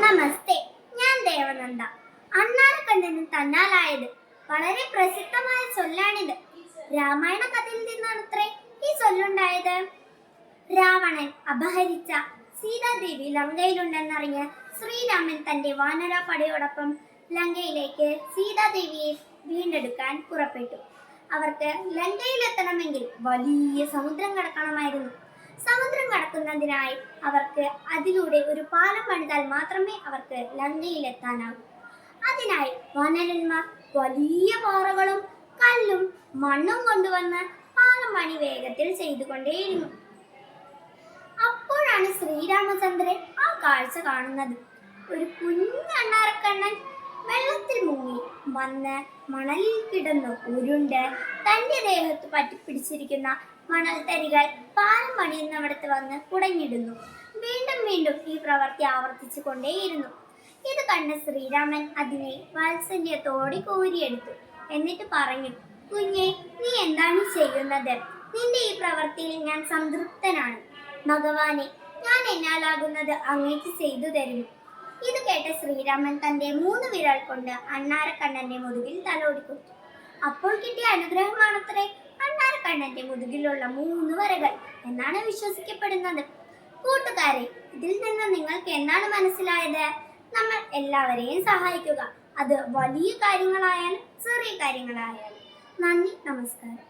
നമസ്തേ, ഞാൻ ദേവനന്ദ. അണ്ണാരക്കണ്ണനും തന്നാലായത് വളരെ പ്രസിദ്ധമായ ചൊല്ലാണിത്. രാമായണ കഥയിൽ നിന്നാണത്രേ ഈ ചൊല്ലുണ്ടായത്. രാവണൻ അപഹരിച്ച സീതാദേവി ലങ്കയിലുണ്ടെന്നറിഞ്ഞ് ശ്രീരാമൻ തന്റെ വാനര പടയോടൊപ്പം ലങ്കയിലേക്ക് സീതാദേവിയെ വീണ്ടെടുക്കാൻ പുറപ്പെട്ടു. അവർക്ക് ലങ്കയിലെത്തണമെങ്കിൽ വലിയ സമുദ്രം കടക്കണമായിരുന്നു. സമുദ്രം കടക്കുന്നതിനായി അവർക്ക് അതിലൂടെ ഒരു പാലം പണിതാൽ മാത്രമേ അവർക്ക് ലങ്കയിലെത്താനാവൂ. അതിനായി വാനരന്മാർ വലിയ പാറകളും കല്ലും മണ്ണും കൊണ്ടുവന്ന് പാലം പണി വേഗത്തിൽ ചെയ്തുകൊണ്ടേയിരുന്നു. അപ്പോഴാണ് ശ്രീരാമചന്ദ്രൻ ആ കാഴ്ച കാണുന്നത്. ഒരു കുഞ്ഞണ്ണാരക്കണ്ണൻ വെള്ളത്തിൽ മുങ്ങി വന്ന് മണലിൽ കിടന്നു ഉരുണ്ട് തന്റെ ദേഹത്ത് പറ്റിപ്പിടിച്ചിരിക്കുന്ന മണൽത്തരികൾ പാലം പണിയുന്നവിടത്ത് വന്ന് കുടഞ്ഞിടുന്നു. വീണ്ടും വീണ്ടും ഈ പ്രവൃത്തി ആവർത്തിച്ചു കൊണ്ടേയിരുന്നു. ഇത് കണ്ട ശ്രീരാമൻ അതിനെ വാത്സല്യത്തോടെ കോരിയെടുത്തു. എന്നിട്ട് പറഞ്ഞു, കുഞ്ഞെ, നീ എന്താണ് ചെയ്യുന്നത്? നിന്റെ ഈ പ്രവൃത്തിയിൽ ഞാൻ സംതൃപ്തനാണ്. ഭഗവാനെ, ഞാൻ എന്നാലാകുന്നത് അങ്ങേക്ക് ചെയ്തു തരുന്നു. ഇത് കേട്ട ശ്രീരാമൻ തന്റെ 3 വിരൽ കൊണ്ട് അണ്ണാരക്കണ്ണന്റെ മുതുകിൽ തലോടിക്കൊടുത്തു. അപ്പോൾ കിട്ടിയ അനുഗ്രഹമാണത്രേ അണ്ണാരക്കണ്ണന്റെ മുതുകിലുള്ള 3 വരകൾ എന്നാണ് വിശ്വസിക്കപ്പെടുന്നത്. കൂട്ടുകാരെ, ഇതിൽ നിന്ന് നിങ്ങൾക്ക് എന്താണ് മനസ്സിലായത്? നമ്മൾ എല്ലാവരെയും സഹായിക്കുക, അത് വലിയ കാര്യങ്ങളായാലും ചെറിയ കാര്യങ്ങളായാലും. നന്ദി, നമസ്കാരം.